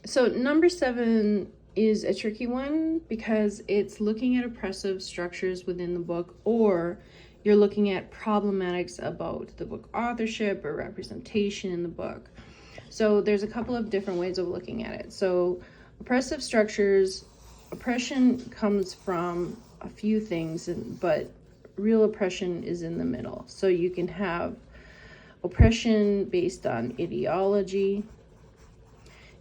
So number 7 is a tricky one because it's looking at oppressive structures within the book, or you're looking at problematics about the book authorship or representation in the book. So there's a couple of different ways of looking at it. So oppressive structures, oppression comes from a few things, but real oppression is in the middle. So you can have oppression based on ideology.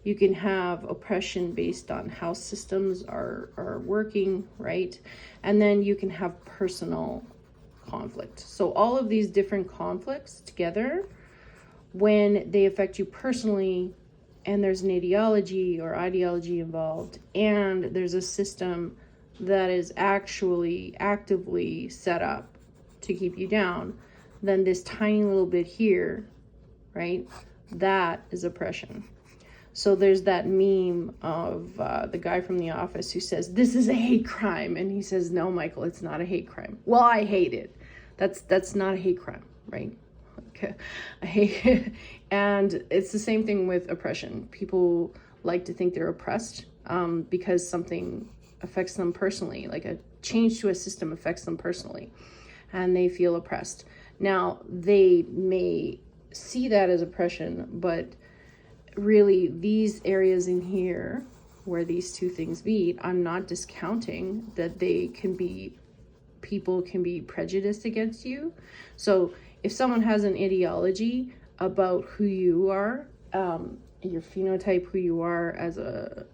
You can have oppression based on how systems are working, right? And then you can have personal conflict. So all of these different conflicts together, when they affect you personally, and there's an ideology involved, and there's a system that is actually actively set up to keep you down, then this tiny little bit here, right, that is oppression. So there's that meme of the guy from The Office who says, "This is a hate crime." And he says, "No, Michael, it's not a hate crime." Well, I hate it. That's not a hate crime, right? Okay. I hate it. And it's the same thing with oppression. People like to think they're oppressed because something affects them personally, like a change to a system affects them personally, and they feel oppressed. Now, they may see that as oppression, but really these areas in here where these two things meet, I'm not discounting that people can be prejudiced against you. So if someone has an ideology about who you are, your phenotype, who you are as a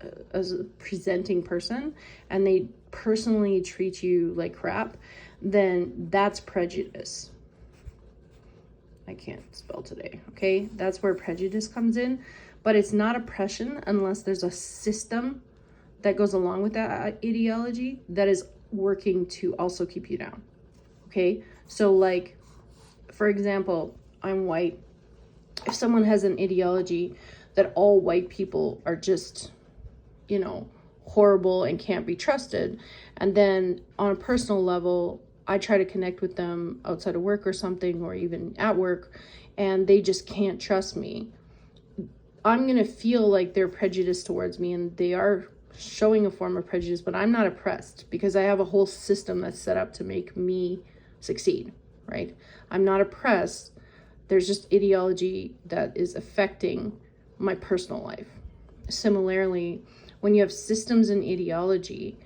presenting person, and they personally treat you like crap, then that's prejudice. I can't spell today, okay? That's where prejudice comes in. But it's not oppression unless there's a system that goes along with that ideology that is working to also keep you down, okay? So like, for example, I'm white. If someone has an ideology that all white people are just, horrible and can't be trusted, and then on a personal level, I try to connect with them outside of work or something, or even at work, and they just can't trust me, I'm going to feel like they're prejudiced towards me, and they are showing a form of prejudice, but I'm not oppressed because I have a whole system that's set up to make me succeed, right? I'm not oppressed. There's just ideology that is affecting my personal life. Similarly, when you have systems and ideology,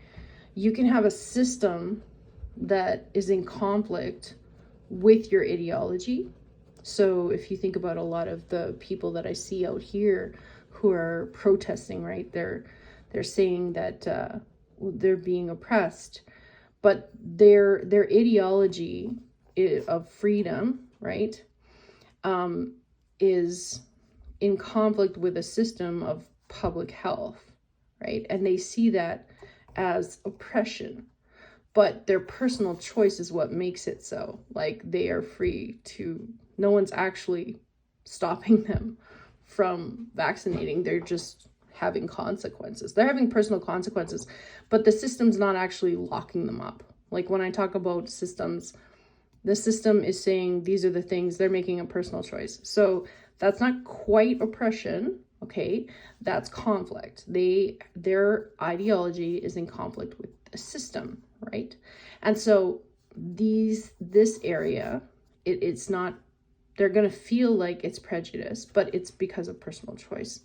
you can have a system that is in conflict with your ideology. So if you think about a lot of the people that I see out here who are protesting, right, they're saying that they're being oppressed, but their ideology of freedom, right, is in conflict with a system of public health, right? And they see that as oppression. But their personal choice is what makes it so. Like, they are free to, no one's actually stopping them from vaccinating. They're just having consequences. They're having personal consequences, but the system's not actually locking them up. Like, when I talk about systems, the system is saying these are the things, they're making a personal choice. So that's not quite oppression, okay? That's conflict. Their ideology is in conflict with a system, right? And so this area, it's not, they're going to feel like it's prejudice, but it's because of personal choice.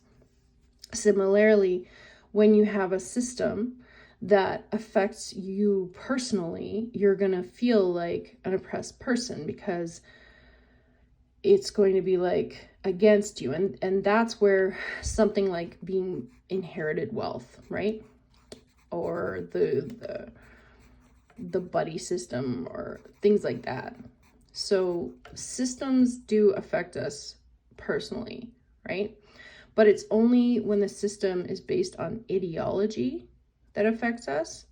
Similarly, when you have a system that affects you personally, you're going to feel like an oppressed person because it's going to be like against you. And that's where something like being inherited wealth, right? Or the buddy system or things like that. So systems do affect us personally, right? But it's only when the system is based on ideology that affects us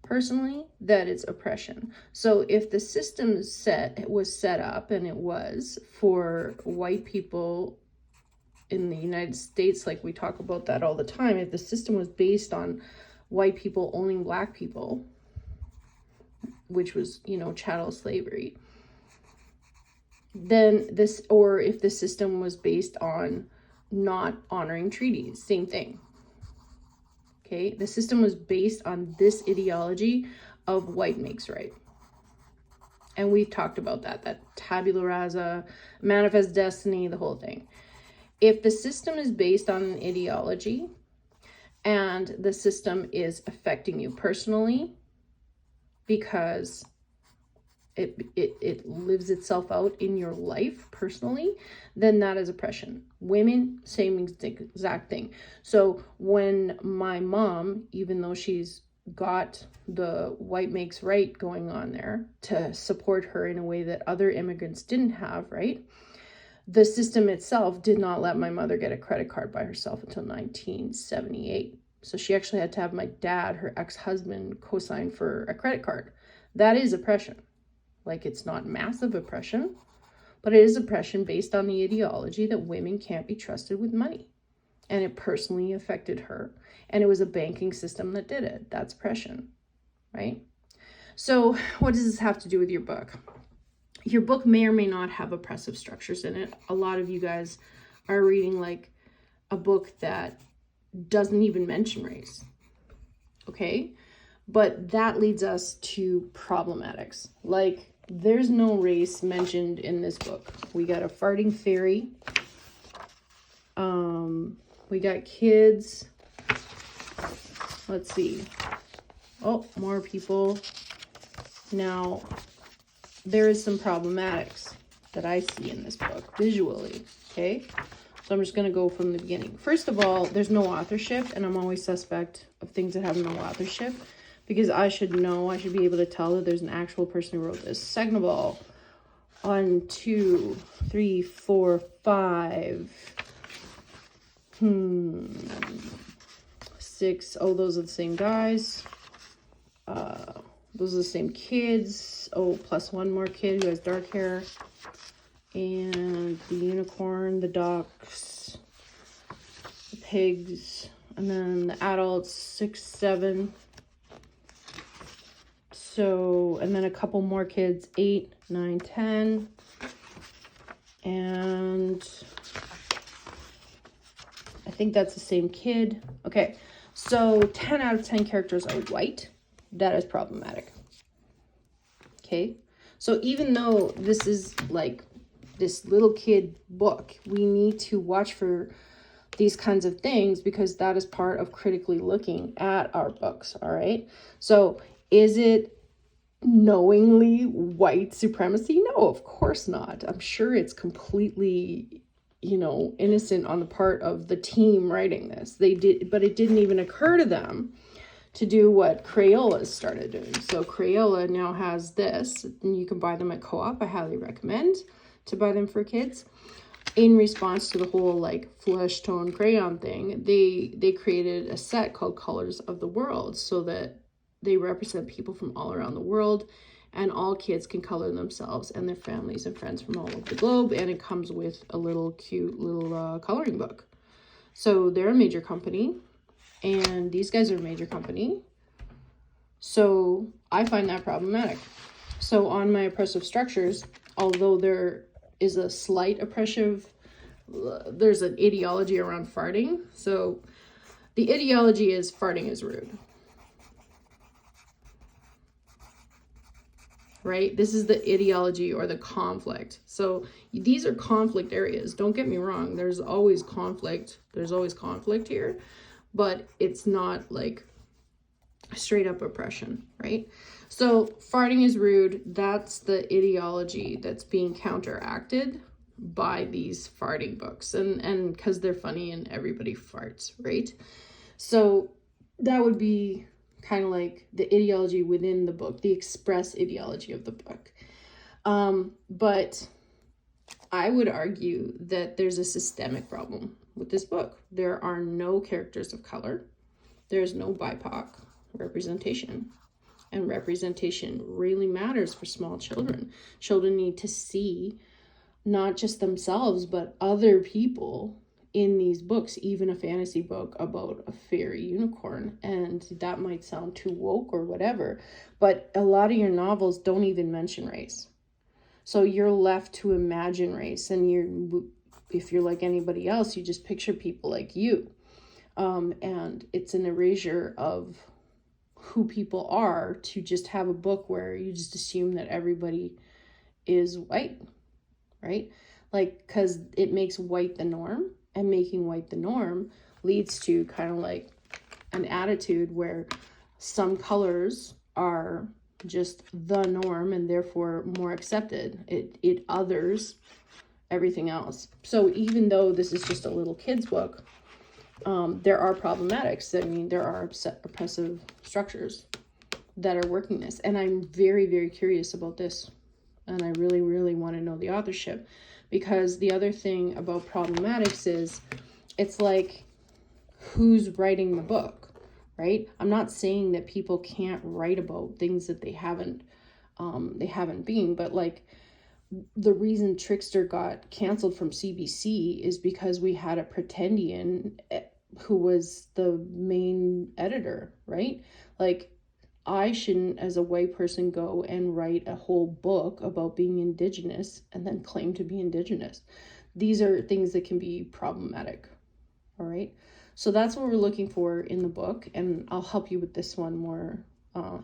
personally that it's oppression. So if the system was set up, and it was for white people in the United States, like we talk about that all the time, if the system was based on white people owning black people, which was, chattel slavery, then or if the system was based on not honoring treaties, same thing, Okay, the system was based on this ideology of white makes right. And we've talked about that tabula rasa, manifest destiny, the whole thing. If the system is based on an ideology and the system is affecting you personally because it lives itself out in your life personally, then that is oppression. Women, same exact thing. So when my mom, even though she's got the white makes right going on there to support her in a way that other immigrants didn't have, right? The system itself did not let my mother get a credit card by herself until 1978. So she actually had to have my dad, her ex-husband, co-sign for a credit card. That is oppression. Like, it's not massive oppression, but it is oppression based on the ideology that women can't be trusted with money. And it personally affected her. And it was a banking system that did it. That's oppression, right? So what does this have to do with your book? Your book may or may not have oppressive structures in it. A lot of you guys are reading like a book that doesn't even mention race. Okay? But that leads us to problematics. Like, there's no race mentioned in this book. We got a farting fairy. We got kids. Let's see. Oh, more people. Now, there is some problematics that I see in this book visually, okay? So I'm just going to go from the beginning. First of all, there's no authorship, and I'm always suspect of things that have no authorship because I should know, I should be able to tell that there's an actual person who wrote this. Second of all, 1, 2, 3, 4, 5, 6. Oh, those are the same guys. Those are the same kids. Oh, plus one more kid who has dark hair. And the unicorn, the ducks, the pigs, and then the adults, 6, 7. So, and then a couple more kids, 8, 9, 10. And I think that's the same kid. Okay, so 10 out of 10 characters are white. That is problematic. Okay, so even though this is like this little kid book, we need to watch for these kinds of things because that is part of critically looking at our books. All right, so is it knowingly white supremacy? No, of course not. I'm sure it's completely, innocent on the part of the team writing this. They did, but it didn't even occur to them to do what Crayola started doing. So Crayola now has this, and you can buy them at Co-op. I highly recommend to buy them for kids. In response to the whole like flesh tone crayon thing, they created a set called Colors of the World so that they represent people from all around the world, and all kids can color themselves and their families and friends from all over the globe, and it comes with a little cute little coloring book. So they're a major company, and these guys are a major company. So I find that problematic. So on my oppressive structures, although there is a slight there's an ideology around farting. So the ideology is farting is rude. Right? This is the ideology or the conflict. So these are conflict areas. Don't get me wrong. There's always conflict. There's always conflict here, but it's not like straight up oppression, right? So farting is rude. That's the ideology that's being counteracted by these farting books, and because they're funny and everybody farts, right? So that would be kind of like the ideology within the book, the express ideology of the book. But I would argue that there's a systemic problem with this book. There are no characters of color. There's no BIPOC representation. And representation really matters for small children. Children need to see not just themselves, but other people in these books, even a fantasy book about a fairy unicorn. And that might sound too woke or whatever, but a lot of your novels don't even mention race. So you're left to imagine race, and if you're like anybody else, you just picture people like you. And it's an erasure of who people are to just have a book where you just assume that everybody is white, right? Like, because it makes white the norm, and making white the norm leads to kind of like an attitude where some colors are just the norm and therefore more accepted. It others everything else. So even though this is just a little kid's book, there are problematics. I mean, there are oppressive structures that are working this. And I'm very, very curious about this. And I really, really want to know the authorship. Because the other thing about problematics is it's like, who's writing the book, right? I'm not saying that people can't write about things that they haven't been, but like, the reason Trickster got canceled from CBC is because we had a pretendian who was the main editor, right? Like, I shouldn't, as a white person, go and write a whole book about being Indigenous and then claim to be Indigenous. These are things that can be problematic, all right? So that's what we're looking for in the book, and I'll help you with this one more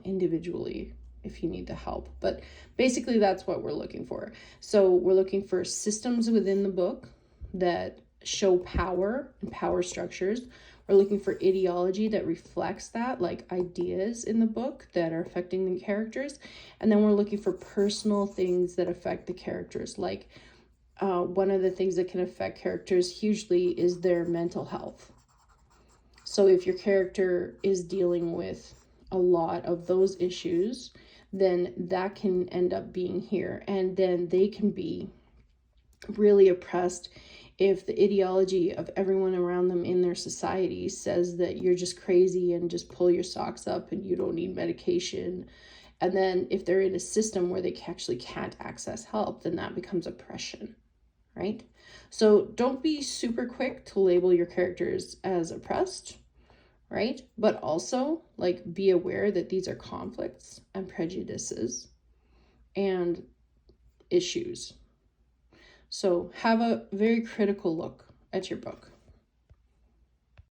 individually if you need the help. But basically that's what we're looking for. So we're looking for systems within the book that show power and power structures. We're looking for ideology that reflects that, like ideas in the book that are affecting the characters. And then we're looking for personal things that affect the characters. Like one of the things that can affect characters hugely is their mental health. So if your character is dealing with a lot of those issues, then that can end up being here. And then they can be really oppressed if the ideology of everyone around them in their society says that you're just crazy and just pull your socks up and you don't need medication. And then if they're in a system where they actually can't access help, then that becomes oppression, right? So don't be super quick to label your characters as oppressed, right? But also, like, be aware that these are conflicts and prejudices and issues. So have a very critical look at your book.